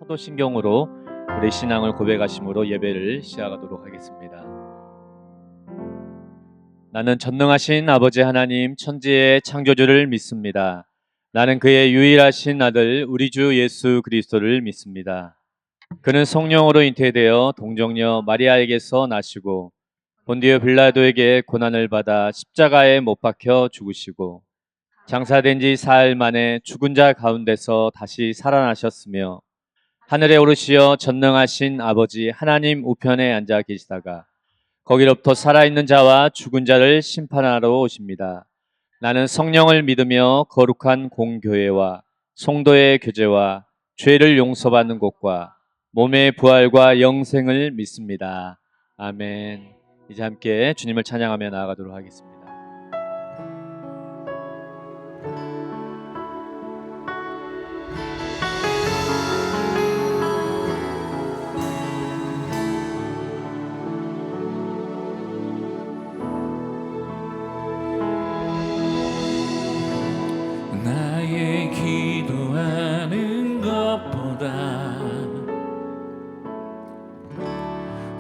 사도신경으로 우리 신앙을 고백하심으로 예배를 시작하도록 하겠습니다. 나는 전능하신 아버지 하나님 천지의 창조주를 믿습니다. 나는 그의 유일하신 아들 우리 주 예수 그리스도를 믿습니다. 그는 성령으로 잉태되어 동정녀 마리아에게서 나시고 본디오 빌라도에게 고난을 받아 십자가에 못 박혀 죽으시고 장사된 지 사흘 만에 죽은 자 가운데서 다시 살아나셨으며 하늘에 오르시어 전능하신 아버지 하나님 우편에 앉아 계시다가 거기로부터 살아있는 자와 죽은 자를 심판하러 오십니다. 나는 성령을 믿으며 거룩한 공교회와 성도의 교제와 죄를 용서받는 것과 몸의 부활과 영생을 믿습니다. 아멘. 이제 함께 주님을 찬양하며 나아가도록 하겠습니다. 나의 기도하는 것보다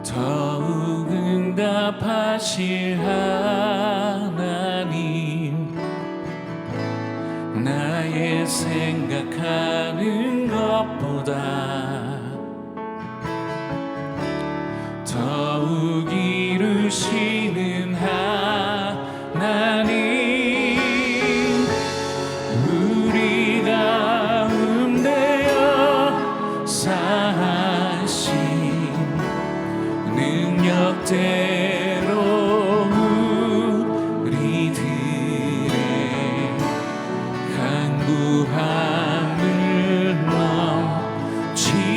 더욱 응답하실 하나님, 나의 생각하는 것보다 더욱 이루시는 하나님, 우리 가운데 역사하신 능력대로 우리들의 간구함을 넘치게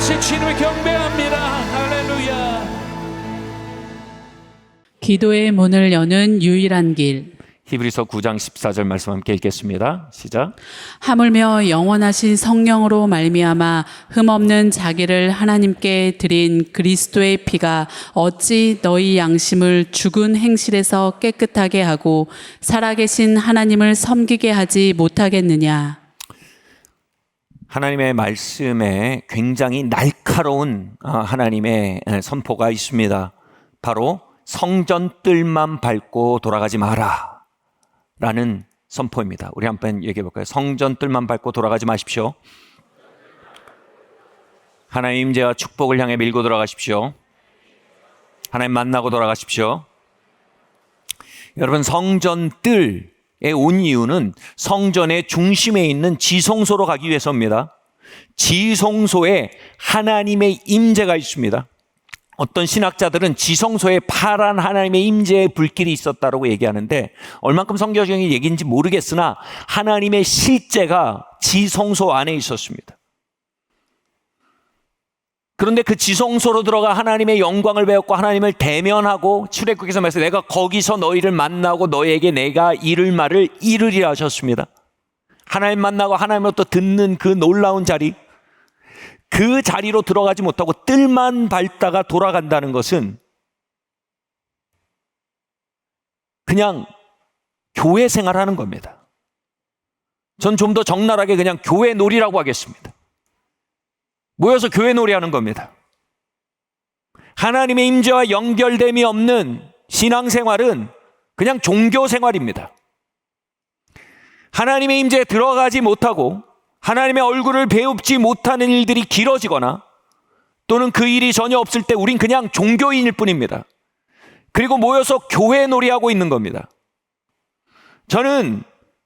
위대하신 주님을 경배합니다. 할렐루야. 기도의 문을 여는 유일한 길. 히브리서 9장 14절 말씀 함께 읽겠습니다. 시작. 하물며 영원하신 성령으로 말미암아 흠없는 자기를 하나님께 드린 그리스도의 피가 어찌 너희 양심을 죽은 행실에서 깨끗하게 하고 살아계신 하나님을 섬기게 하지 못하겠느냐. 하나님의 말씀에 굉장히 날카로운 하나님의 선포가 있습니다. 바로 성전 뜰만 밟고 돌아가지 마라 라는 선포입니다. 우리 한번 얘기해 볼까요? 성전 뜰만 밟고 돌아가지 마십시오. 하나님 임재와 축복을 향해 밀고 돌아가십시오. 하나님 만나고 돌아가십시오. 여러분, 성전 뜰에 온 이유는 성전의 중심에 있는 지성소로 가기 위해서입니다. 지성소에 하나님의 임재가 있습니다. 어떤 신학자들은 지성소에 파란 하나님의 임재의 불길이 있었다고 얘기하는데 얼만큼 성경적인 얘기인지 모르겠으나 하나님의 실제가 지성소 안에 있었습니다. 그런데 그 지성소로 들어가 하나님의 영광을 배웠고 하나님을 대면하고 출애굽기서 말해서 내가 거기서 너희를 만나고 너희에게 내가 이를 말을 이르리라 하셨습니다. 하나님 만나고 하나님으로부터 듣는 그 놀라운 자리, 그 자리로 들어가지 못하고 뜰만 밟다가 돌아간다는 것은 그냥 교회 생활하는 겁니다. 전 좀 더 적나라하게 그냥 교회 놀이라고 하겠습니다. 모여서 교회 놀이하는 겁니다. 하나님의 임재와 연결됨이 없는 신앙생활은 그냥 종교생활입니다. 하나님의 임재에 들어가지 못하고 하나님의 얼굴을 배웁지 못하는 일들이 길어지거나 또는 그 일이 전혀 없을 때 우린 그냥 종교인일 뿐입니다. 그리고 모여서 교회 놀이하고 있는 겁니다. 저는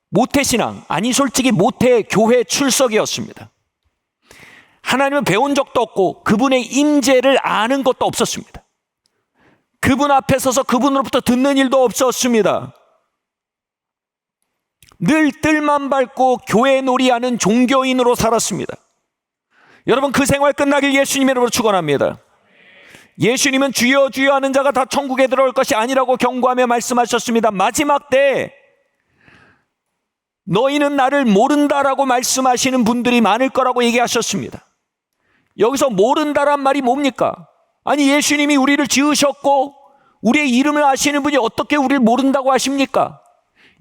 모태신앙, 아니 솔직히 모태 교회 출석이었습니다. 하나님을 배운 적도 없고 그분의 임재를 아는 것도 없었습니다. 그분 앞에 서서 그분으로부터 듣는 일도 없었습니다. 늘 뜰만 밟고 교회 놀이하는 종교인으로 살았습니다. 여러분, 그 생활 끝나길 예수님의 이름으로 축원합니다. 예수님은 주여 주여 하는 자가 다 천국에 들어올 것이 아니라고 경고하며 말씀하셨습니다. 마지막 때 너희는 나를 모른다라고 말씀하시는 분들이 많을 거라고 얘기하셨습니다. 여기서 모른다란 말이 뭡니까? 아니, 예수님이 우리를 지으셨고 우리의 이름을 아시는 분이 어떻게 우리를 모른다고 하십니까?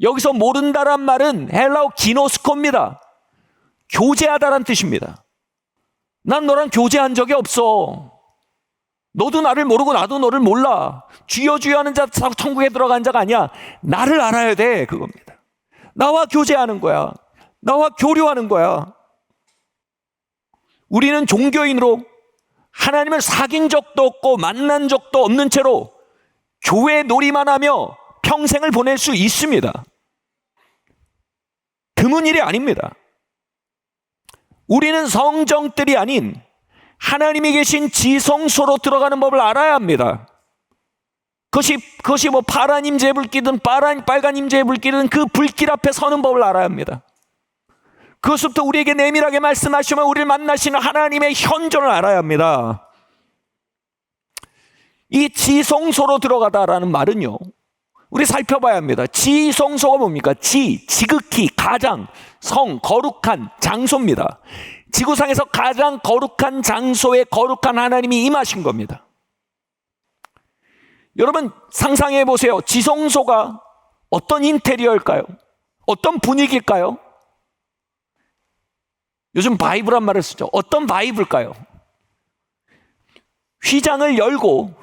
여기서 모른다란 말은 헬라어 기노스코입니다. 교제하다란 뜻입니다. 난 너랑 교제한 적이 없어. 너도 나를 모르고 나도 너를 몰라. 주여 주여 하는 자 천국에 들어간 자가 아니야. 나를 알아야 돼, 그겁니다. 나와 교제하는 거야. 나와 교류하는 거야. 우리는 종교인으로 하나님을 사귄 적도 없고 만난 적도 없는 채로 교회 놀이만 하며 평생을 보낼 수 있습니다. 드문 일이 아닙니다. 우리는 성정들이 아닌 하나님이 계신 지성소로 들어가는 법을 알아야 합니다. 그것이 뭐 파란 임재의 불길이든 빨간 임재의 불길이든 그 불길 앞에 서는 법을 알아야 합니다. 그것부터 우리에게 내밀하게 말씀하시면 우리를 만나시는 하나님의 현존을 알아야 합니다. 이 지성소로 들어가다라는 말은요, 우리 살펴봐야 합니다. 지성소가 뭡니까? 지극히 가장 거룩한 장소입니다. 지구상에서 가장 거룩한 장소에 거룩한 하나님이 임하신 겁니다. 여러분, 상상해 보세요. 지성소가 어떤 인테리어일까요? 어떤 분위기일까요? 요즘 바이브란 말을 쓰죠. 어떤 바이브일까요? 휘장을 열고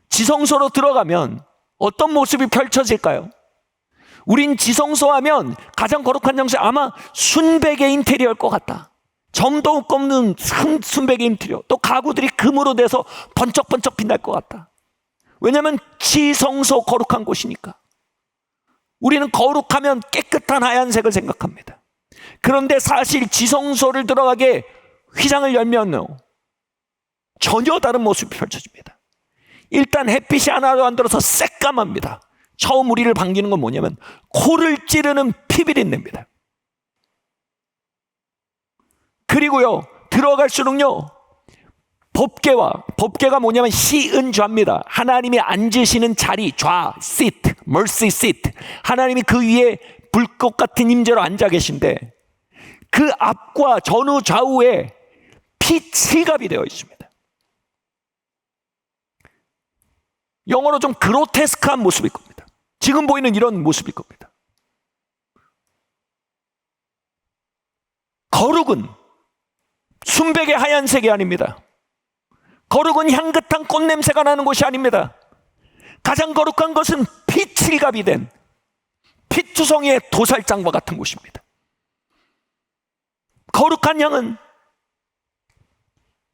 지성소로 들어가면 어떤 모습이 펼쳐질까요? 우린 지성소 하면 가장 거룩한 장소, 아마 순백의 인테리어일 것 같다. 점도 없는 순백의 인테리어, 또 가구들이 금으로 돼서 번쩍번쩍 빛날 것 같다. 왜냐하면 지성소, 거룩한 곳이니까. 우리는 거룩하면 깨끗한 하얀색을 생각합니다. 그런데 사실 지성소를 들어가게 휘장을 열면요, 전혀 다른 모습이 펼쳐집니다. 일단 햇빛이 하나도 안 들어서 새까맣니다. 처음 우리를 반기는 건 뭐냐면 코를 찌르는 피비린내입니다. 그리고요, 들어갈수록요, 법궤가 뭐냐면 시은좌입니다. 하나님이 앉으시는 자리, 좌, seat, mercy seat. 하나님이 그 위에 불꽃 같은 임재로 앉아 계신데 그 앞과 전후 좌우에 피칠갑이 되어 있습니다. 영어로 좀 그로테스크한 모습일 겁니다. 지금 보이는 이런 모습일 겁니다. 거룩은 순백의 하얀색이 아닙니다. 거룩은 향긋한 꽃냄새가 나는 곳이 아닙니다. 가장 거룩한 것은 피칠갑이 된 피투성이의 도살장과 같은 곳입니다. 거룩한 향은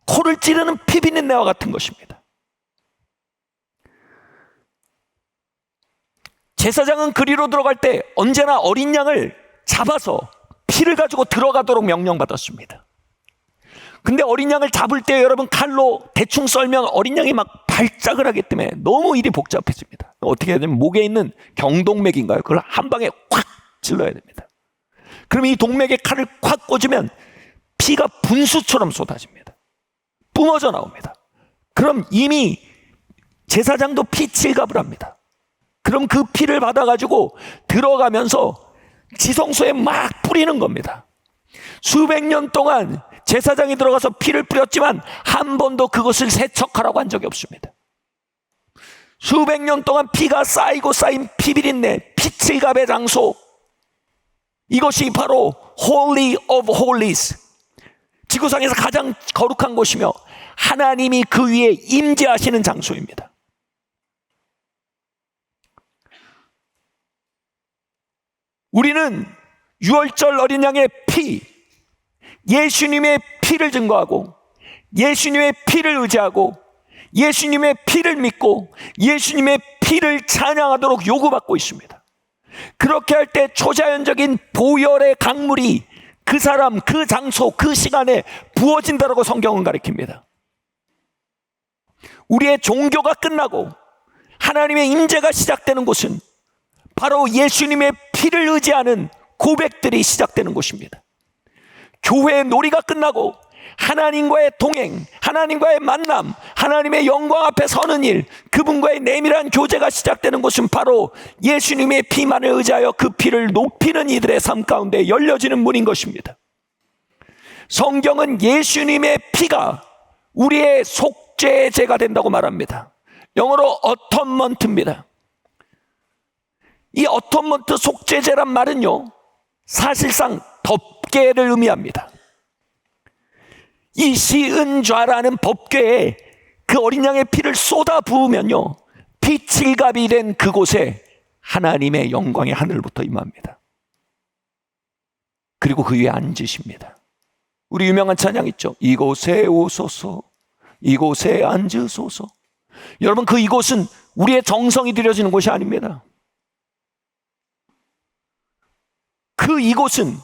코를 찌르는 피비린내와 같은 것입니다. 제사장은 그리로 들어갈 때 언제나 어린 양을 잡아서 피를 가지고 들어가도록 명령받았습니다. 근데 어린 양을 잡을 때 여러분 칼로 대충 썰면 어린 양이 막 발작을 하기 때문에 너무 일이 복잡해집니다. 어떻게 해야 되냐면 목에 있는 경동맥인가요? 그걸 한 방에 확 찔러야 됩니다. 그럼 이 동맥에 칼을 콱 꽂으면 피가 분수처럼 쏟아집니다. 뿜어져 나옵니다. 그럼 이미 제사장도 피칠갑을 합니다. 그럼 그 피를 받아가지고 들어가면서 지성소에 막 뿌리는 겁니다. 수백 년 동안 제사장이 들어가서 피를 뿌렸지만 한 번도 그것을 세척하라고 한 적이 없습니다. 수백 년 동안 피가 쌓이고 쌓인 피비린내, 피칠갑의 장소, 이것이 바로 Holy of Holies, 지구상에서 가장 거룩한 곳이며 하나님이 그 위에 임재하시는 장소입니다. 우리는 유월절 어린 양의 피, 예수님의 피를 증거하고 예수님의 피를 의지하고 예수님의 피를 믿고 예수님의 피를 찬양하도록 요구받고 있습니다. 그렇게 할 때 초자연적인 보혈의 강물이 그 사람, 그 장소, 그 시간에 부어진다라고 성경은 가르칩니다. 우리의 종교가 끝나고 하나님의 임재가 시작되는 곳은 바로 예수님의 피를 의지하는 고백들이 시작되는 곳입니다. 교회의 놀이가 끝나고 하나님과의 동행, 하나님과의 만남, 하나님의 영광 앞에 서는 일, 그분과의 내밀한 교제가 시작되는 곳은 바로 예수님의 피만을 의지하여 그 피를 높이는 이들의 삶 가운데 열려지는 문인 것입니다. 성경은 예수님의 피가 우리의 속죄제가 된다고 말합니다. 영어로 어톤먼트입니다. 이 어톤먼트 속죄제란 말은요, 사실상 법궤를 의미합니다. 이 시은좌라는 법궤에 그 어린 양의 피를 쏟아 부으면요, 피칠갑이 된 그곳에 하나님의 영광의 하늘부터 임합니다. 그리고 그 위에 앉으십니다. 우리 유명한 찬양 있죠. 이곳에 오소서, 이곳에 앉으소서. 여러분, 그 이곳은 우리의 정성이 들여지는 곳이 아닙니다. 그 이곳은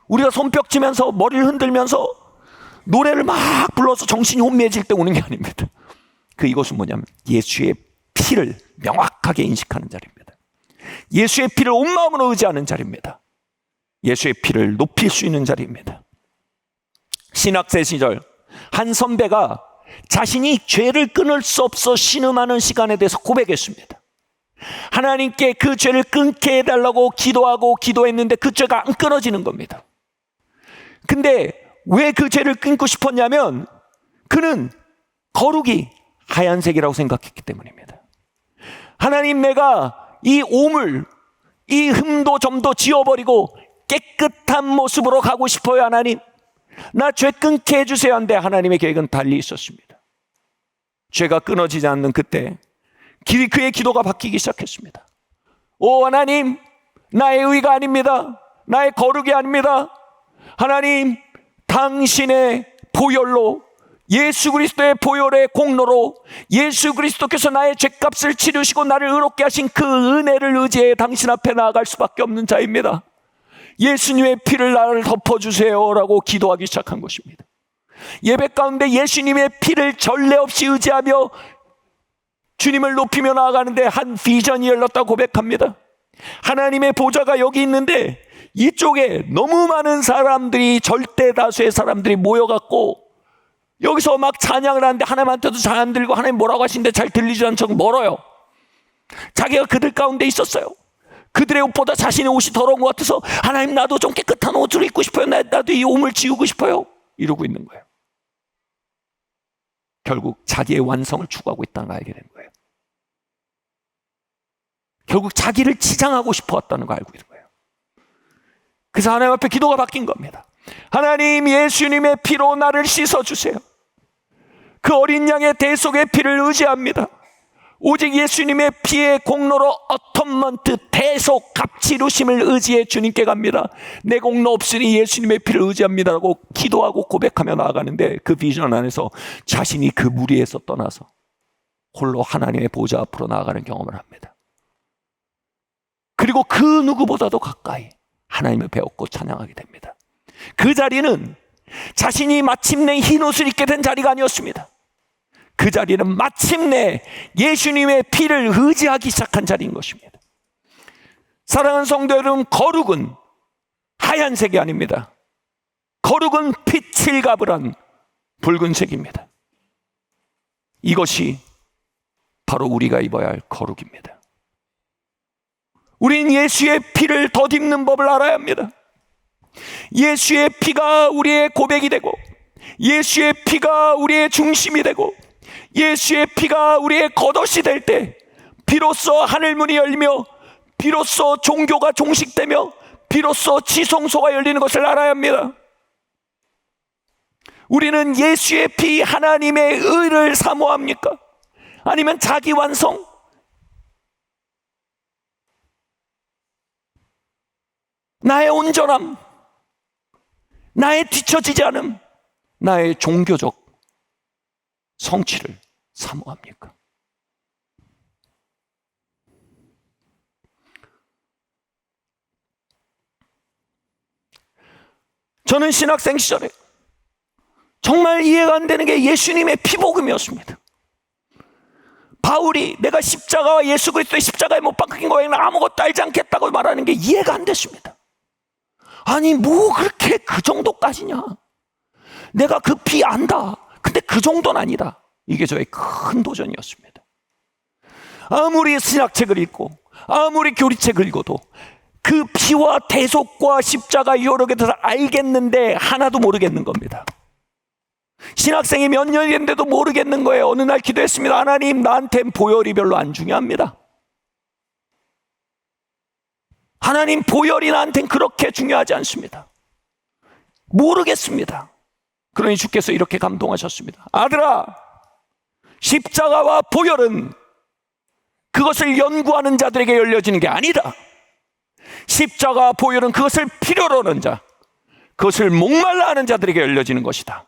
우리가 손뼉치면서 머리를 흔들면서 노래를 막 불러서 정신이 혼미해질 때 오는 게 아닙니다. 그 이곳은 뭐냐면 예수의 피를 명확하게 인식하는 자리입니다. 예수의 피를 온 마음으로 의지하는 자리입니다. 예수의 피를 높일 수 있는 자리입니다. 신학생 시절 한 선배가 자신이 죄를 끊을 수 없어 신음하는 시간에 대해서 고백했습니다. 하나님께 그 죄를 끊게 해달라고 기도하고 기도했는데 그 죄가 안 끊어지는 겁니다. 근데 왜 그 죄를 끊고 싶었냐면 그는 거룩이 하얀색이라고 생각했기 때문입니다. 하나님, 내가 이 오물, 이 흠도 점도 지워버리고 깨끗한 모습으로 가고 싶어요. 하나님, 나 죄 끊게 해주세요. 한데 하나님의 계획은 달리 있었습니다. 죄가 끊어지지 않는 그때 그의 기도가 바뀌기 시작했습니다. 오 하나님, 나의 의가 아닙니다. 나의 거룩이 아닙니다. 하나님, 당신의 보혈로, 예수 그리스도의 보혈의 공로로 예수 그리스도께서 나의 죄값을 치르시고 나를 의롭게 하신 그 은혜를 의지해 당신 앞에 나아갈 수밖에 없는 자입니다. 예수님의 피를 나를 덮어주세요 라고 기도하기 시작한 것입니다. 예배 가운데 예수님의 피를 전례 없이 의지하며 주님을 높이며 나아가는데 한 비전이 열렸다고 고백합니다. 하나님의 보좌가 여기 있는데 이쪽에 너무 많은 사람들이, 절대 다수의 사람들이 모여갖고 여기서 막 찬양을 하는데 하나님한테도 잘 안 들리고 하나님 뭐라고 하시는데 잘 들리지 않은 척 멀어요. 자기가 그들 가운데 있었어요. 그들의 옷보다 자신의 옷이 더러운 것 같아서 하나님 나도 좀 깨끗한 옷을 입고 싶어요. 나도 이 옷을 지우고 싶어요. 이러고 있는 거예요. 결국 자기의 완성을 추구하고 있다는 걸 알게 된 거예요. 결국 자기를 치장하고 싶어 왔다는 걸 알고 있는 거예요. 그래서 하나님 앞에 기도가 바뀐 겁니다. 하나님, 예수님의 피로 나를 씻어주세요. 그 어린 양의 대속의 피를 의지합니다. 오직 예수님의 피의 공로로 어텀먼트 대속 값지루심을 의지해 주님께 갑니다. 내 공로 없으니 예수님의 피를 의지합니다라고 기도하고 고백하며 나아가는데 그 비전 안에서 자신이 그 무리에서 떠나서 홀로 하나님의 보좌 앞으로 나아가는 경험을 합니다. 그리고 그 누구보다도 가까이 하나님을 배웠고 찬양하게 됩니다. 그 자리는 자신이 마침내 흰 옷을 입게 된 자리가 아니었습니다. 그 자리는 마침내 예수님의 피를 의지하기 시작한 자리인 것입니다. 사랑하는 성도 여러분, 거룩은 하얀색이 아닙니다. 거룩은 피칠가불한 붉은색입니다. 이것이 바로 우리가 입어야 할 거룩입니다. 우린 예수의 피를 덧입는 법을 알아야 합니다. 예수의 피가 우리의 고백이 되고, 예수의 피가 우리의 중심이 되고, 예수의 피가 우리의 겉옷이 될 때 비로소 하늘문이 열리며 비로소 종교가 종식되며 비로소 지성소가 열리는 것을 알아야 합니다. 우리는 예수의 피, 하나님의 의를 사모합니까? 아니면 자기 완성? 나의 온전함, 나의 뒤처지지 않음, 나의 종교적 성취를 사모합니까? 저는 신학생 시절에 정말 이해가 안 되는 게 예수님의 피복음이었습니다. 바울이 내가 십자가와 예수 그리스도의 십자가에 못 박힌 거에는 아무것도 알지 않겠다고 말하는 게 이해가 안 됐습니다. 아니 뭐 그렇게 그 정도까지냐? 내가 그 피 안다. 근데 그 정도는 아니다. 이게 저의 큰 도전이었습니다. 아무리 신학책을 읽고 아무리 교리책을 읽어도 그 피와 대속과 십자가 여러 개 대해서 알겠는데 하나도 모르겠는 겁니다. 신학생이 몇 년이 됐는데도 모르겠는 거예요. 어느 날 기도했습니다. 하나님, 나한텐 보혈이 별로 안 중요합니다. 하나님, 보혈이 나한텐 그렇게 중요하지 않습니다. 모르겠습니다. 그러니 주께서 이렇게 감동하셨습니다. 아들아, 십자가와 보혈은 그것을 연구하는 자들에게 열려지는 게 아니다. 십자가와 보혈은 그것을 필요로 하는 자, 그것을 목말라 하는 자들에게 열려지는 것이다.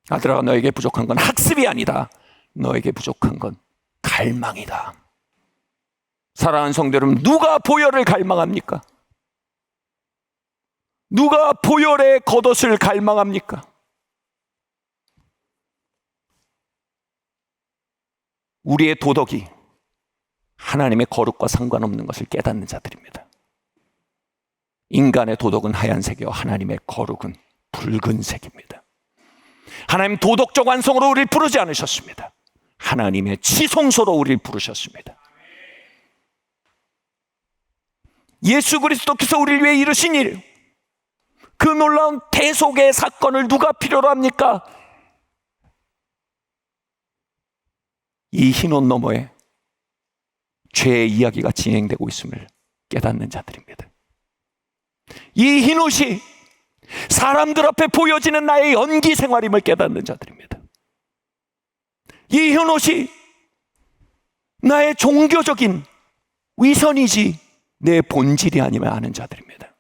아들아, 너에게 부족한 건 학습이 아니다. 너에게 부족한 건 갈망이다. 사랑하는 성도 여러분, 누가 보혈을 갈망합니까? 누가 보혈의 겉옷을 갈망합니까? 우리의 도덕이 하나님의 거룩과 상관없는 것을 깨닫는 자들입니다. 인간의 도덕은 하얀색이요 하나님의 거룩은 붉은색입니다. 하나님 도덕적 완성으로 우리를 부르지 않으셨습니다. 하나님의 지성소로 우리를 부르셨습니다. 예수 그리스도께서 우리를 위해 이루신 일, 그 놀라운 대속의 사건을 누가 필요로 합니까? 이 흰옷 너머에 죄의 이야기가 진행되고 있음을 깨닫는 자들입니다. 이 흰옷이 사람들 앞에 보여지는 나의 연기 생활임을 깨닫는 자들입니다. 이 흰옷이 나의 종교적인 위선이지 내 본질이 아님을 아는 자들입니다.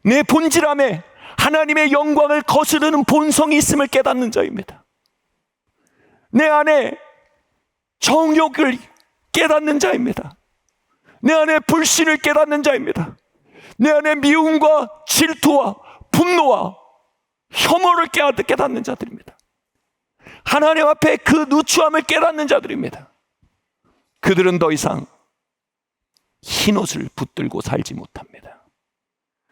내 본질함에 하나님의 영광을 거스르는 본성이 있음을 깨닫는 자입니다. 내 안에 정욕을 깨닫는 자입니다. 내 안에 불신을 깨닫는 자입니다. 내 안에 미움과 질투와 분노와 혐오를 깨닫는 자들입니다. 하나님 앞에 그 누추함을 깨닫는 자들입니다. 그들은 더 이상 흰옷을 붙들고 살지 못합니다.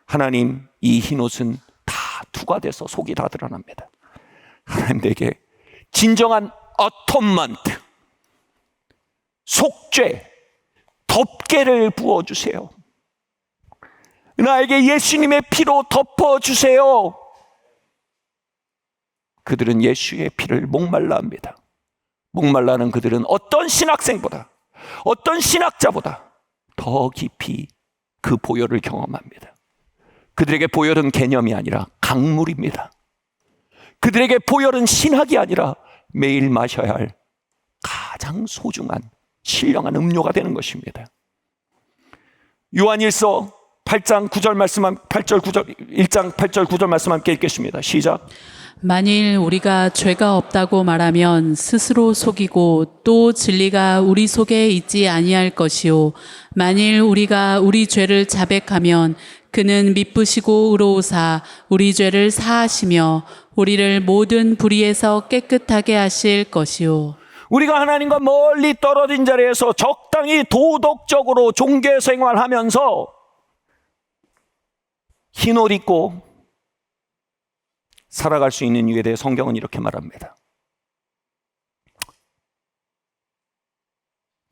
하나님, 이 흰옷은 다 투과돼서 속이 다 드러납니다. 하나님 내게 진정한 어톤먼트, 속죄, 덮개를 부어주세요. 나에게 예수님의 피로 덮어주세요. 그들은 예수의 피를 목말라 합니다. 목말라는 그들은 어떤 신학생보다, 어떤 신학자보다 더 깊이 그 보혈을 경험합니다. 그들에게 보혈은 개념이 아니라 강물입니다. 그들에게 보혈은 신학이 아니라 매일 마셔야 할 가장 소중한 신령한 음료가 되는 것입니다. 요한일서 8장 9절 말씀, 1장 8절 9절 말씀 함께 읽겠습니다. 시작. 만일 우리가 죄가 없다고 말하면 스스로 속이고 또 진리가 우리 속에 있지 아니할 것이요 만일 우리가 우리 죄를 자백하면 그는 미쁘시고 의로우사 우리 죄를 사하시며 우리를 모든 불의에서 깨끗하게 하실 것이요. 우리가 하나님과 멀리 떨어진 자리에서 적당히 도덕적으로 종교 생활하면서 흰 옷 입고 살아갈 수 있는 이유에 대해 성경은 이렇게 말합니다.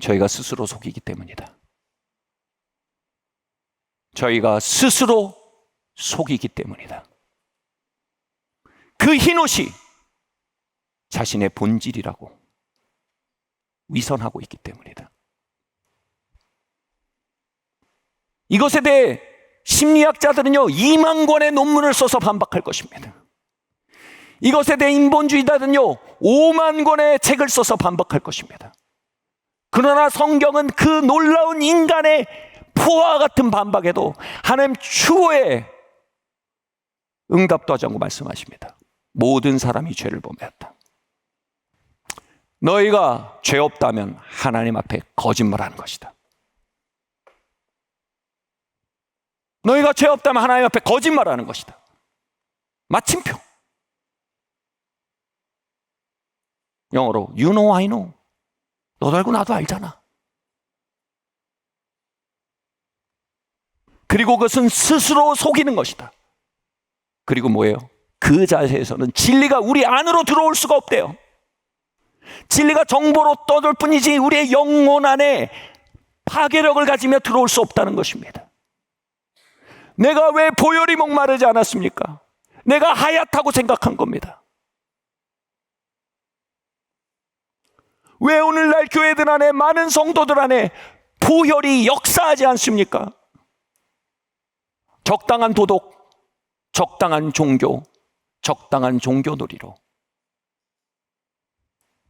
저희가 스스로 속이기 때문이다. 저희가 스스로 속이기 때문이다. 그 흰옷이 자신의 본질이라고 위선하고 있기 때문이다. 이것에 대해 심리학자들은요 2만 권의 논문을 써서 반박할 것입니다. 이것에 대해 인본주의자들은요 5만 권의 책을 써서 반박할 것입니다. 그러나 성경은 그 놀라운 인간의 포화 같은 반박에도 하나님 추후에 응답도 하지 않고 말씀하십니다. 모든 사람이 죄를 범하였다. 너희가 죄 없다면 하나님 앞에 거짓말하는 것이다. 너희가 죄 없다면 하나님 앞에 거짓말하는 것이다. 마침표. 영어로 You know I know. 너도 알고 나도 알잖아. 그리고 그것은 스스로 속이는 것이다. 그리고 뭐예요? 그 자세에서는 진리가 우리 안으로 들어올 수가 없대요. 진리가 정보로 떠돌 뿐이지 우리의 영혼 안에 파괴력을 가지며 들어올 수 없다는 것입니다. 내가 왜 보혈이 목마르지 않았습니까? 내가 하얗다고 생각한 겁니다. 왜 오늘날 교회들 안에 많은 성도들 안에 보혈이 역사하지 않습니까? 적당한 도덕, 적당한 종교, 적당한 종교놀이로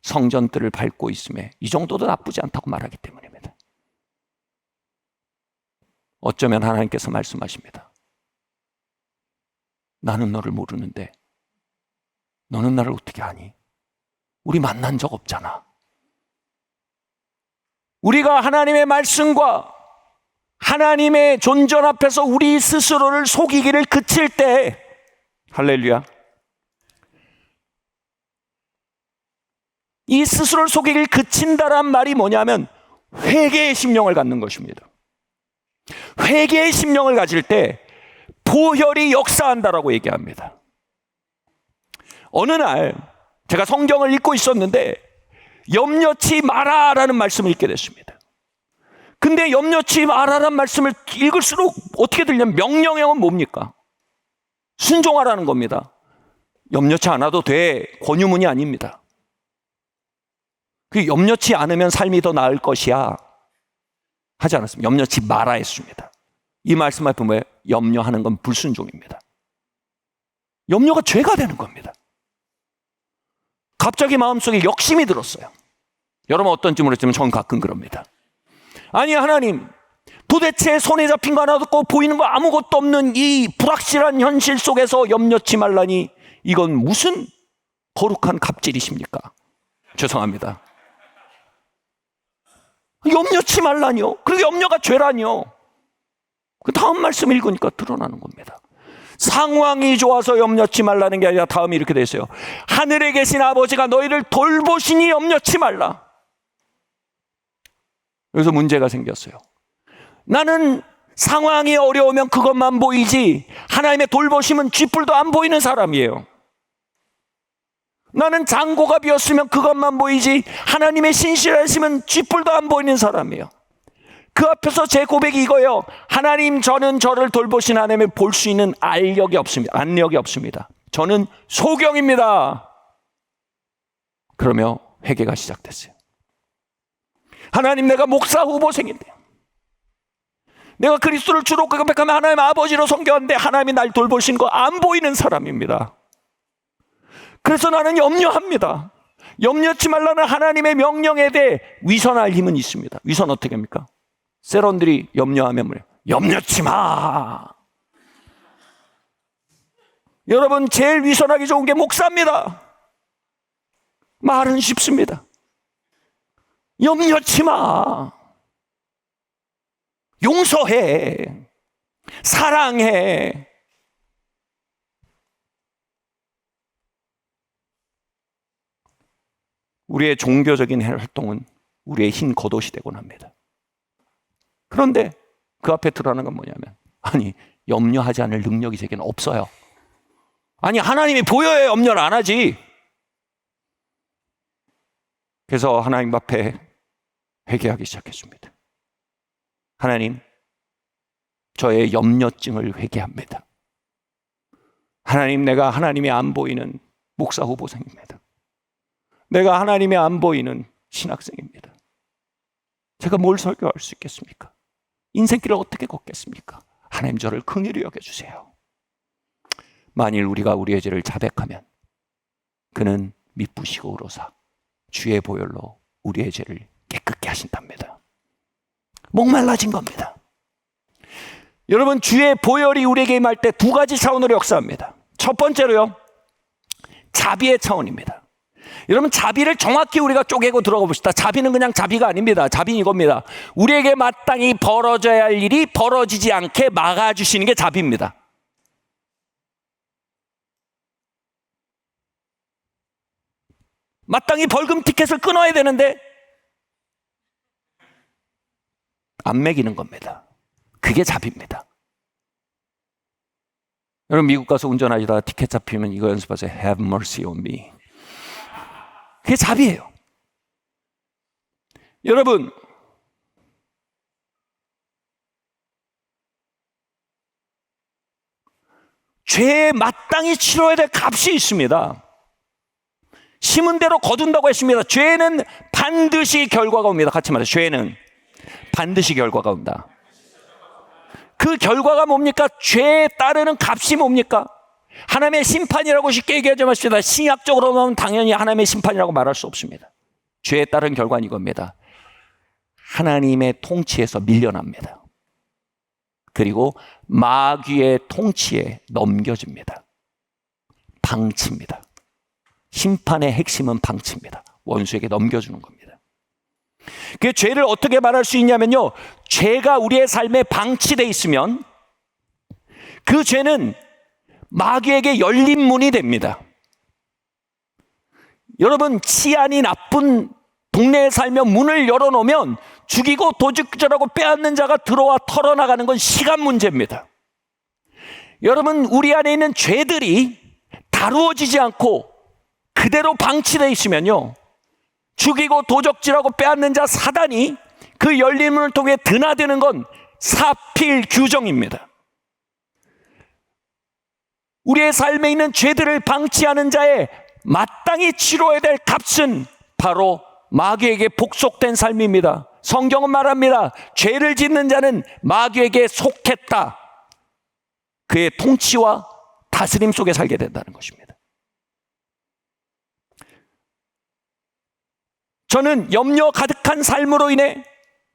성전들을 밟고 있음에 이 정도도 나쁘지 않다고 말하기 때문입니다. 어쩌면 하나님께서 말씀하십니다. 나는 너를 모르는데 너는 나를 어떻게 아니? 우리 만난 적 없잖아. 우리가 하나님의 말씀과 하나님의 존전 앞에서 우리 스스로를 속이기를 그칠 때, 할렐루야, 이 스스로를 속이기를 그친다란 말이 뭐냐면 회개의 심령을 갖는 것입니다. 회개의 심령을 가질 때 보혈이 역사한다라고 얘기합니다. 어느 날 제가 성경을 읽고 있었는데 염려치 마라라는 말씀을 읽게 됐습니다. 근데 염려치 마라라는 말씀을 읽을수록 어떻게 들냐면 명령형은 뭡니까? 순종하라는 겁니다. 염려치 않아도 돼 권유문이 아닙니다. 그 염려치 않으면 삶이 더 나을 것이야 하지 않았습니다. 염려치 마라 했습니다. 이 말씀 앞에 뭐예요? 염려하는 건 불순종입니다. 염려가 죄가 되는 겁니다. 갑자기 마음속에 욕심이 들었어요. 여러분 어떤지 모르겠지만 저는 가끔 그럽니다. 아니 하나님, 도대체 손에 잡힌 거 하나도 없고 보이는 거 아무것도 없는 이 불확실한 현실 속에서 염려치 말라니 이건 무슨 거룩한 갑질이십니까? 죄송합니다. 염려치 말라니요? 그리고 염려가 죄라니요? 그 다음 말씀 읽으니까 드러나는 겁니다. 상황이 좋아서 염려치 말라는 게 아니라 다음이 이렇게 돼 있어요. 하늘에 계신 아버지가 너희를 돌보시니 염려치 말라. 여기서 문제가 생겼어요. 나는 상황이 어려우면 그것만 보이지 하나님의 돌보심은 쥐뿔도 안 보이는 사람이에요. 나는 장고가 비었으면 그것만 보이지 하나님의 신실하심은 쥐뿔도 안 보이는 사람이에요. 그 앞에서 제 고백이 이거예요. 하나님, 저는 저를 돌보신 하나님을 볼 수 있는 알력이 없습니다. 안력이 없습니다. 저는 소경입니다. 그러며 회개가 시작됐어요. 하나님, 내가 목사 후보생인데, 내가 그리스도를 주로 고백하며 하나님 아버지로 섬겼는데 하나님이 날 돌보신 거 안 보이는 사람입니다. 그래서 나는 염려합니다. 염려치 말라는 하나님의 명령에 대해 위선할 힘은 있습니다. 위선 어떻게 합니까? 세론들이 염려하면 뭐예요? 염려치 마. 여러분, 제일 위선하기 좋은 게 목사입니다. 말은 쉽습니다. 염려치 마. 용서해. 사랑해. 우리의 종교적인 활동은 우리의 흰 겉옷이 되곤 합니다. 그런데 그 앞에 드러나는 건 뭐냐면, 아니, 염려하지 않을 능력이 제게는 없어요. 아니, 하나님이 보여야 염려를 안 하지. 그래서 하나님 앞에 회개하기 시작했습니다. 하나님, 저의 염려증을 회개합니다. 하나님, 내가 하나님이 안 보이는 목사 후보생입니다. 내가 하나님이 안 보이는 신학생입니다. 제가 뭘 설교할 수 있겠습니까? 인생길을 어떻게 걷겠습니까? 하나님, 저를 긍휼히 여겨주세요. 만일 우리가 우리의 죄를 자백하면 그는 미쁘시고 의로사 주의 보혈로 우리의 죄를 깨끗게 하신답니다. 목말라진 겁니다. 여러분, 주의 보혈이 우리에게 임할 때 두 가지 차원으로 역사합니다. 첫 번째로요, 자비의 차원입니다. 여러분, 자비를 정확히 우리가 쪼개고 들어가 봅시다. 자비는 그냥 자비가 아닙니다. 자비는 이겁니다. 우리에게 마땅히 벌어져야 할 일이 벌어지지 않게 막아주시는 게 자비입니다. 마땅히 벌금 티켓을 끊어야 되는데 안 매기는 겁니다. 그게 자비입니다. 여러분, 미국 가서 운전하시다가 티켓 잡히면 이거 연습하세요. Have mercy on me. 그게 자비예요. 여러분, 죄에 마땅히 치러야 될 값이 있습니다. 심은 대로 거둔다고 했습니다. 죄는 반드시 결과가 옵니다. 같이 말해요. 죄는 반드시 결과가 온다. 그 결과가 뭡니까? 죄에 따르는 값이 뭡니까? 하나님의 심판이라고 쉽게 얘기하지 마십시다. 신약적으로 보면 당연히 하나님의 심판이라고 말할 수 없습니다. 죄에 따른 결과는 이겁니다. 하나님의 통치에서 밀려납니다. 그리고 마귀의 통치에 넘겨집니다. 방치입니다. 심판의 핵심은 방치입니다. 원수에게 넘겨주는 겁니다. 그 죄를 어떻게 말할 수 있냐면요, 죄가 우리의 삶에 방치되어 있으면 그 죄는 마귀에게 열린 문이 됩니다. 여러분, 치안이 나쁜 동네에 살면 문을 열어놓으면 죽이고 도둑질하고 빼앗는 자가 들어와 털어나가는 건 시간 문제입니다. 여러분, 우리 안에 있는 죄들이 다루어지지 않고 그대로 방치되어 있으면요, 죽이고 도적질하고 빼앗는 자 사단이 그 열린 문을 통해 드나드는 건 사필 규정입니다. 우리의 삶에 있는 죄들을 방치하는 자의 마땅히 치러야 될 값은 바로 마귀에게 복속된 삶입니다. 성경은 말합니다. 죄를 짓는 자는 마귀에게 속했다. 그의 통치와 다스림 속에 살게 된다는 것입니다. 저는 염려 가득한 삶으로 인해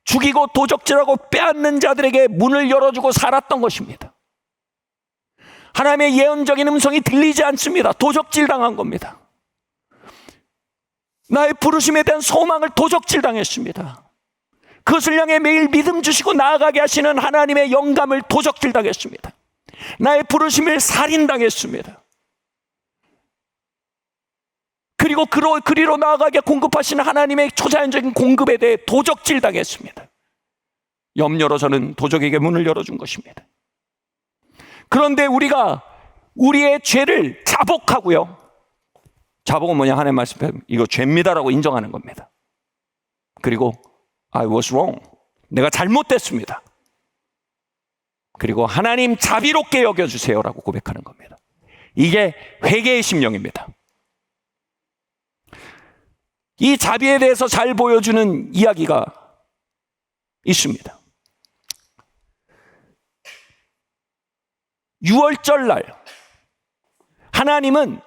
죽이고 도적질하고 빼앗는 자들에게 문을 열어주고 살았던 것입니다. 하나님의 예언적인 음성이 들리지 않습니다. 도적질 당한 겁니다. 나의 부르심에 대한 소망을 도적질 당했습니다. 그것을 향해 매일 믿음 주시고 나아가게 하시는 하나님의 영감을 도적질 당했습니다. 나의 부르심을 살인당했습니다. 그리고 그리로 나아가게 공급하시는 하나님의 초자연적인 공급에 대해 도적질 당했습니다. 염려로 저는 도적에게 문을 열어준 것입니다. 그런데 우리가 우리의 죄를 자복하고요, 자복은 뭐냐? 하나님 말씀 이거 죄입니다라고 인정하는 겁니다. 그리고 I was wrong. 내가 잘못됐습니다. 그리고 하나님 자비롭게 여겨주세요라고 고백하는 겁니다. 이게 회개의 심령입니다. 이 자비에 대해서 잘 보여주는 이야기가 있습니다. 유월절날 하나님은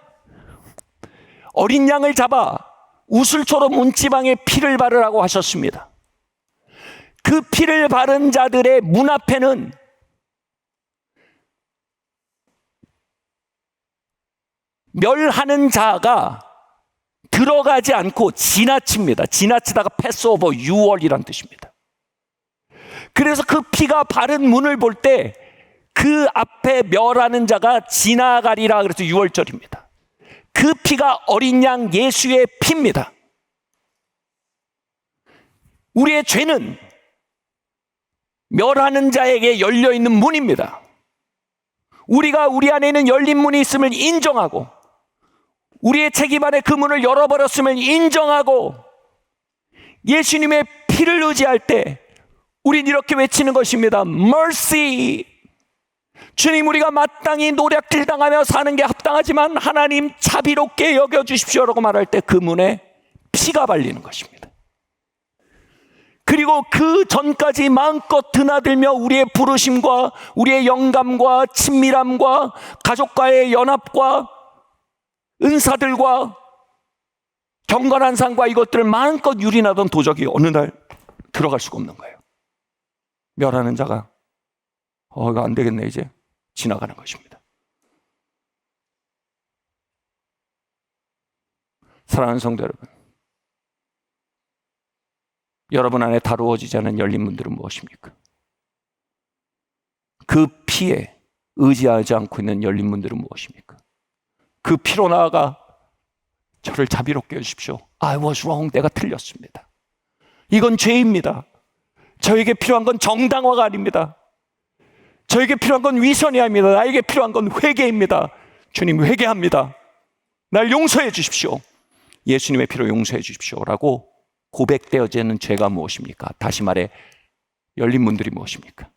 어린 양을 잡아 우슬초로 문지방에 피를 바르라고 하셨습니다. 그 피를 바른 자들의 문 앞에는 멸하는 자가 들어가지 않고 지나칩니다. 지나치다가 패스오버 유월이란 뜻입니다. 그래서 그 피가 바른 문을 볼 때 그 앞에 멸하는 자가 지나가리라 그래서 유월절입니다. 그 피가 어린 양 예수의 피입니다. 우리의 죄는 멸하는 자에게 열려있는 문입니다. 우리가 우리 안에 있는 열린 문이 있음을 인정하고 우리의 책임 안에 그 문을 열어버렸음을 인정하고 예수님의 피를 의지할 때 우린 이렇게 외치는 것입니다. Mercy! 주님, 우리가 마땅히 노략질 당하며 사는 게 합당하지만 하나님 자비롭게 여겨주십시오라고 말할 때 그 문에 피가 발리는 것입니다. 그리고 그 전까지 마음껏 드나들며 우리의 부르심과 우리의 영감과 친밀함과 가족과의 연합과 은사들과 경건한 삶과 이것들을 마음껏 유린하던 도적이 어느 날 들어갈 수가 없는 거예요. 멸하는 자가 이거 안 되겠네 이제 지나가는 것입니다. 사랑하는 성도 여러분, 여러분 안에 다루어지지 않은 열린 문들은 무엇입니까? 그 피에 의지하지 않고 있는 열린 문들은 무엇입니까? 그 피로 나아가 저를 자비롭게 해주십시오. I was wrong. 내가 틀렸습니다. 이건 죄입니다. 저에게 필요한 건 정당화가 아닙니다. 저에게 필요한 건 위선이 아닙니다. 나에게 필요한 건 회개입니다. 주님, 회개합니다. 날 용서해 주십시오. 예수님의 피로 용서해 주십시오라고 고백되어지는 죄가 무엇입니까? 다시 말해 열린 문들이 무엇입니까?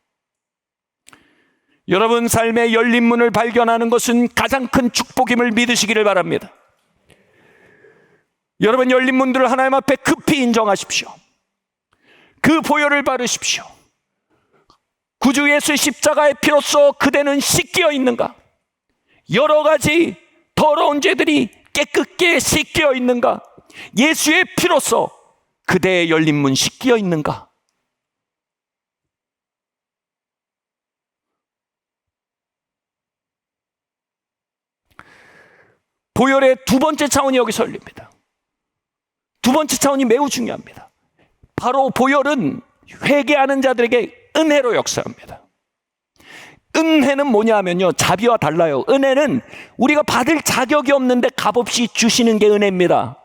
여러분 삶의 열린 문을 발견하는 것은 가장 큰 축복임을 믿으시기를 바랍니다. 여러분 열린 문들을 하나님 앞에 급히 인정하십시오. 그 보혈을 바르십시오. 구주 예수의 십자가의 피로써 그대는 씻겨 있는가? 여러 가지 더러운 죄들이 깨끗게 씻겨 있는가? 예수의 피로써 그대의 열린 문 씻겨 있는가? 보혈의 두 번째 차원이 여기서 열립니다. 두 번째 차원이 매우 중요합니다. 바로 보혈은 회개하는 자들에게 은혜로 역사합니다. 은혜는 뭐냐 하면요, 자비와 달라요. 은혜는 우리가 받을 자격이 없는데 값없이 주시는 게 은혜입니다.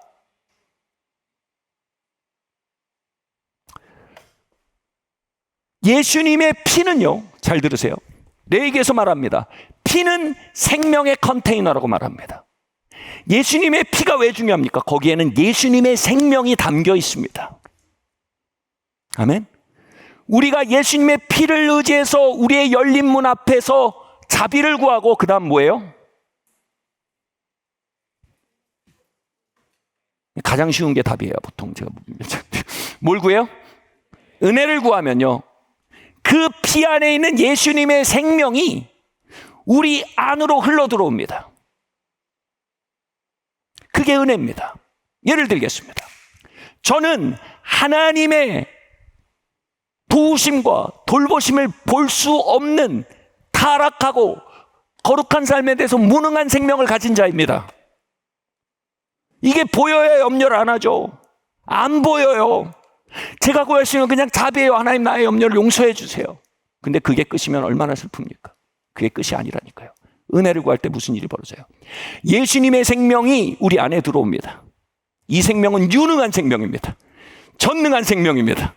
예수님의 피는요, 잘 들으세요. 레위기에서 말합니다. 피는 생명의 컨테이너라고 말합니다. 예수님의 피가 왜 중요합니까? 거기에는 예수님의 생명이 담겨 있습니다. 아멘. 우리가 예수님의 피를 의지해서 우리의 열린 문 앞에서 자비를 구하고 그 다음 뭐예요? 가장 쉬운 게 답이에요. 보통 제가 뭘 구해요? 은혜를 구하면요, 그 피 안에 있는 예수님의 생명이 우리 안으로 흘러 들어옵니다. 그게 은혜입니다. 예를 들겠습니다. 저는 하나님의 도우심과 돌보심을 볼 수 없는 타락하고 거룩한 삶에 대해서 무능한 생명을 가진 자입니다. 이게 보여야 염려를 안 하죠. 안 보여요. 제가 구할 수 있는 그냥 자비예요. 하나님, 나의 염려를 용서해 주세요. 근데 그게 끝이면 얼마나 슬픕니까? 그게 끝이 아니라니까요. 은혜를 구할 때 무슨 일이 벌어져요? 예수님의 생명이 우리 안에 들어옵니다. 이 생명은 유능한 생명입니다. 전능한 생명입니다.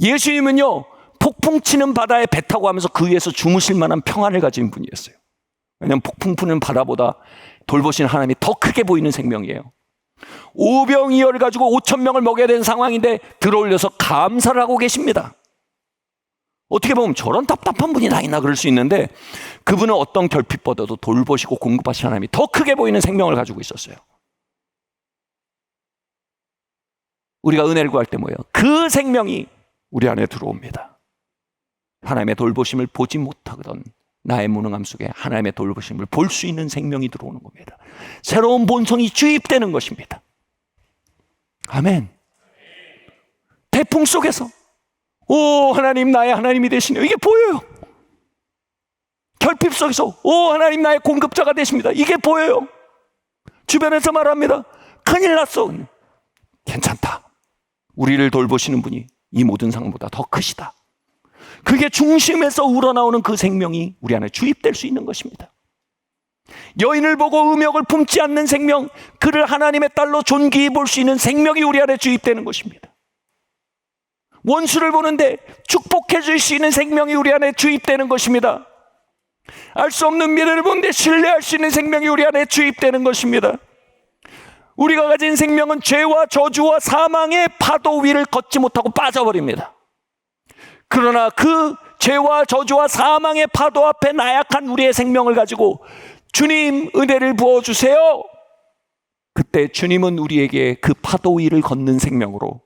예수님은요, 폭풍 치는 바다에 배 타고 하면서 그 위에서 주무실 만한 평안을 가진 분이었어요. 왜냐하면 폭풍 부는 바다보다 돌보시는 하나님이 더 크게 보이는 생명이에요. 오병이어를 가지고 5,000명을 먹여야 되는 상황인데 들어올려서 감사를 하고 계십니다. 어떻게 보면 저런 답답한 분이 다 있나 그럴 수 있는데 그분은 어떤 결핍보다도 돌보시고 공급하시는 하나님이 더 크게 보이는 생명을 가지고 있었어요. 우리가 은혜를 구할 때 뭐예요? 그 생명이 우리 안에 들어옵니다. 하나님의 돌보심을 보지 못하거든 나의 무능함 속에 하나님의 돌보심을 볼 수 있는 생명이 들어오는 겁니다. 새로운 본성이 주입되는 것입니다. 아멘. 태풍 속에서 오 하나님 나의 하나님이 되시네요. 이게 보여요. 결핍 속에서 오 하나님 나의 공급자가 되십니다. 이게 보여요. 주변에서 말합니다. 큰일 났어. 괜찮다. 우리를 돌보시는 분이 이 모든 상황보다 더 크시다. 그게 중심에서 우러나오는 그 생명이 우리 안에 주입될 수 있는 것입니다. 여인을 보고 음욕을 품지 않는 생명, 그를 하나님의 딸로 존귀히 볼 수 있는 생명이 우리 안에 주입되는 것입니다. 원수를 보는데 축복해 줄 수 있는 생명이 우리 안에 주입되는 것입니다. 알 수 없는 미래를 보는데 신뢰할 수 있는 생명이 우리 안에 주입되는 것입니다. 우리가 가진 생명은 죄와 저주와 사망의 파도 위를 걷지 못하고 빠져버립니다. 그러나 그 죄와 저주와 사망의 파도 앞에 나약한 우리의 생명을 가지고 주님 은혜를 부어주세요. 그때 주님은 우리에게 그 파도 위를 걷는 생명으로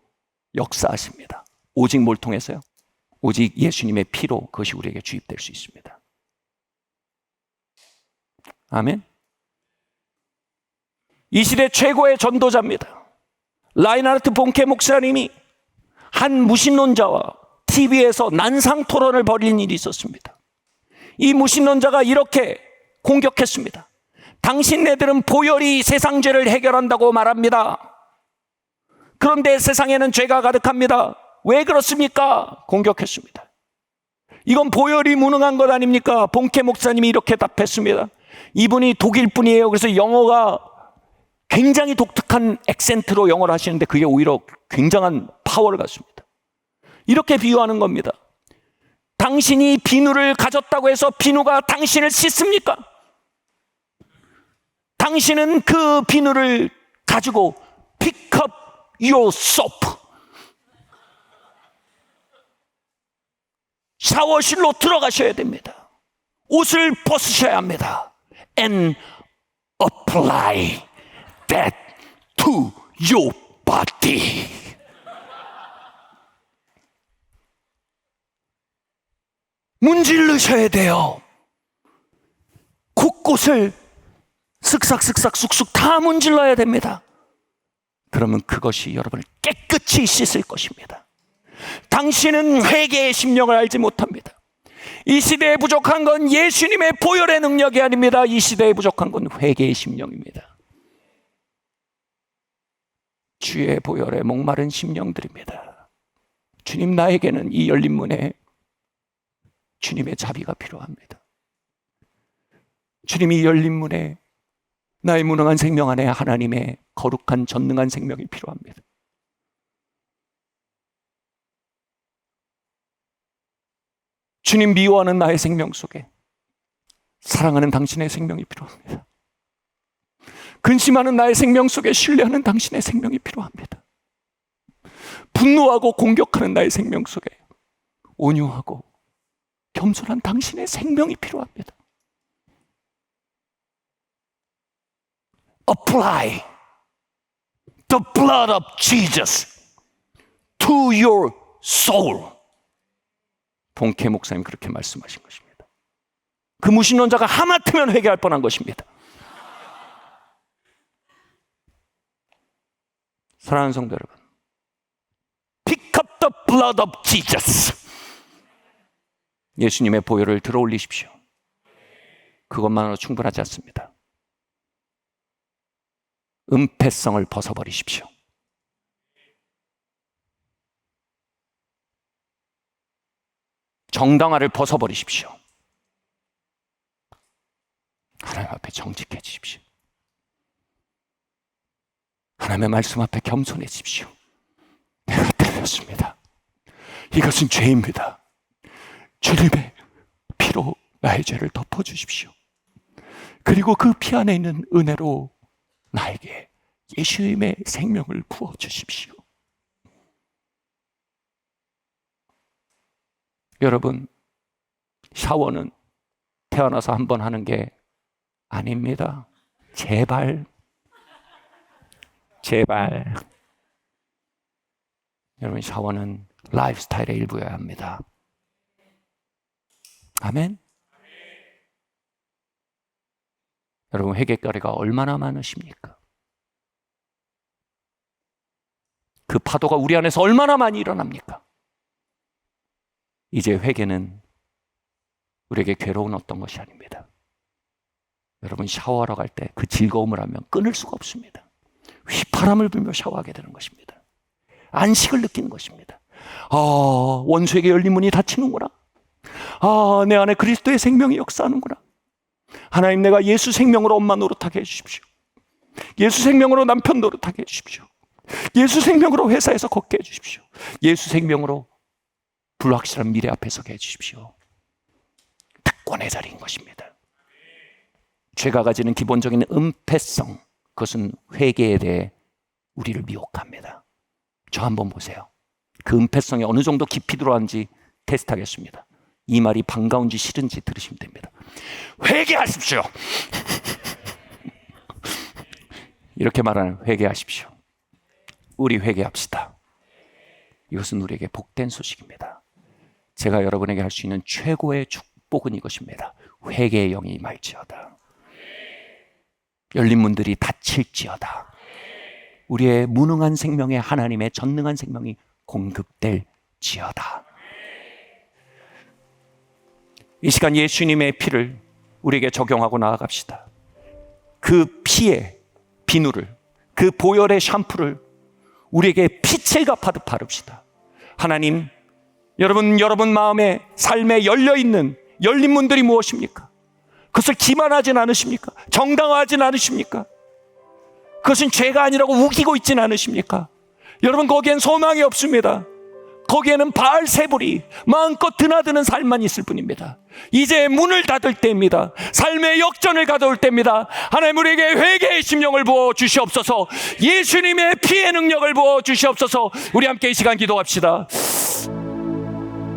역사하십니다. 오직 뭘 통해서요? 오직 예수님의 피로 그것이 우리에게 주입될 수 있습니다. 아멘. 이 시대 최고의 전도자입니다. 라인하르트 본케 목사님이 한 무신론자와 TV에서 난상 토론을 벌인 일이 있었습니다. 이 무신론자가 이렇게 공격했습니다. 당신네들은 보혈이 세상 죄를 해결한다고 말합니다. 그런데 세상에는 죄가 가득합니다. 왜 그렇습니까? 공격했습니다. 이건 보혈이 무능한 것 아닙니까? 본케 목사님이 이렇게 답했습니다. 이분이 독일 분이에요. 그래서 영어가 굉장히 독특한 액센트로 영어를 하시는데 그게 오히려 굉장한 파워를 갖습니다. 이렇게 비유하는 겁니다. 당신이 비누를 가졌다고 해서 비누가 당신을 씻습니까? 당신은 그 비누를 가지고 pick up your soap. 샤워실로 들어가셔야 됩니다. 옷을 벗으셔야 합니다. And apply that to your body. 문질르셔야 돼요. 곳곳을 슥싹슥싹 쑥쑥 다 문질러야 됩니다. 그러면 그것이 여러분을 깨끗이 씻을 것입니다. 당신은 회개의 심령을 알지 못합니다. 이 시대에 부족한 건 예수님의 보혈의 능력이 아닙니다. 이 시대에 부족한 건 회개의 심령입니다. 주의 보혈에 목마른 심령들입니다. 주님, 나에게는 이 열린 문에 주님의 자비가 필요합니다. 주님이 이 열린 문에 나의 무능한 생명 안에 하나님의 거룩한 전능한 생명이 필요합니다. 주님 미워하는 나의 생명 속에 사랑하는 당신의 생명이 필요합니다. 근심하는 나의 생명 속에 신뢰하는 당신의 생명이 필요합니다. 분노하고 공격하는 나의 생명 속에 온유하고 겸손한 당신의 생명이 필요합니다. Apply the blood of Jesus to your soul. 본케 목사님 그렇게 말씀하신 것입니다. 그 무신론자가 하마터면 회개할 뻔한 것입니다. 사랑하는 성도 여러분, pick up the blood of Jesus. 예수님의 보혈을 들어 올리십시오. 그것만으로 충분하지 않습니다. 은폐성을 벗어버리십시오. 정당화를 벗어버리십시오. 하나님 앞에 정직해지십시오. 하나님의 말씀 앞에 겸손해지십시오. 내가 틀렸습니다. 이것은 죄입니다. 주님의 피로 나의 죄를 덮어주십시오. 그리고 그 피 안에 있는 은혜로 나에게 예수님의 생명을 부어주십시오. 여러분, 샤워는 태어나서 한 번 하는 게 아닙니다. 제발. 여러분, 샤워는 라이프 스타일의 일부여야 합니다. 아멘. 여러분, 회개거리가 얼마나 많으십니까? 그 파도가 우리 안에서 얼마나 많이 일어납니까? 이제 회개는 우리에게 괴로운 어떤 것이 아닙니다. 여러분, 샤워하러 갈 때 그 즐거움을 하면 끊을 수가 없습니다. 휘파람을 불며 샤워하게 되는 것입니다. 안식을 느끼는 것입니다. 원수에게 열린 문이 닫히는구나. 내 안에 그리스도의 생명이 역사하는구나. 하나님, 내가 예수 생명으로 엄마 노릇하게 해주십시오. 예수 생명으로 남편 노릇하게 해주십시오. 예수 생명으로 회사에서 걷게 해주십시오. 예수 생명으로 불확실한 미래 앞에 서게 해주십시오. 특권의 자리인 것입니다. 죄가 가지는 기본적인 은폐성, 그것은 회개에 대해 우리를 미혹합니다. 저 한번 보세요. 그 은폐성이 어느 정도 깊이 들어왔는지 테스트하겠습니다. 이 말이 반가운지 싫은지 들으시면 됩니다. 회개하십시오. 이렇게 말하는 회개하십시오. 우리 회개합시다. 이것은 우리에게 복된 소식입니다. 제가 여러분에게 할 수 있는 최고의 축복은 이것입니다. 회개의 영이 임할지어다. 열린 문들이 닫힐지어다. 우리의 무능한 생명에 하나님의 전능한 생명이 공급될지어다. 이 시간 예수님의 피를 우리에게 적용하고 나아갑시다. 그 피의 비누를, 그 보혈의 샴푸를 우리에게 빛을 갚아듯 바릅시다. 하나님, 여러분 마음에 삶에 열려있는 열린 문들이 무엇입니까? 그것을 기만하진 않으십니까? 정당화하진 않으십니까? 그것은 죄가 아니라고 우기고 있진 않으십니까? 여러분, 거기엔 소망이 없습니다. 거기에는 바알세불이 마음껏 드나드는 삶만 있을 뿐입니다. 이제 문을 닫을 때입니다. 삶의 역전을 가져올 때입니다. 하나님, 우리에게 회개의 심령을 부어 주시옵소서. 예수님의 피의 능력을 부어 주시옵소서. 우리 함께 이 시간 기도합시다.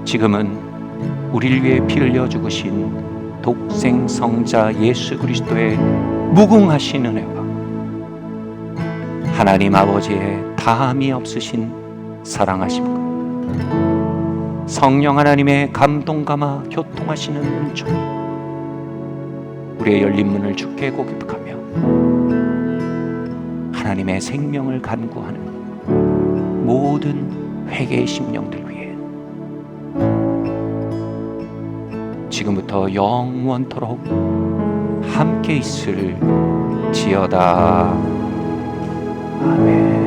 지금은 우리를 위해 피 흘려 죽으신 독생 성자 예수 그리스도의 무궁하신 은혜와 하나님 아버지의 다함이 없으신 사랑하심과 성령 하나님의 감동감화 교통하시는 은총이 우리의 열린 문을 주께 고백하며 하나님의 생명을 간구하는 모든 회개의 심령들 위해 지금부터 영원토록 함께 있을지어다. 아멘.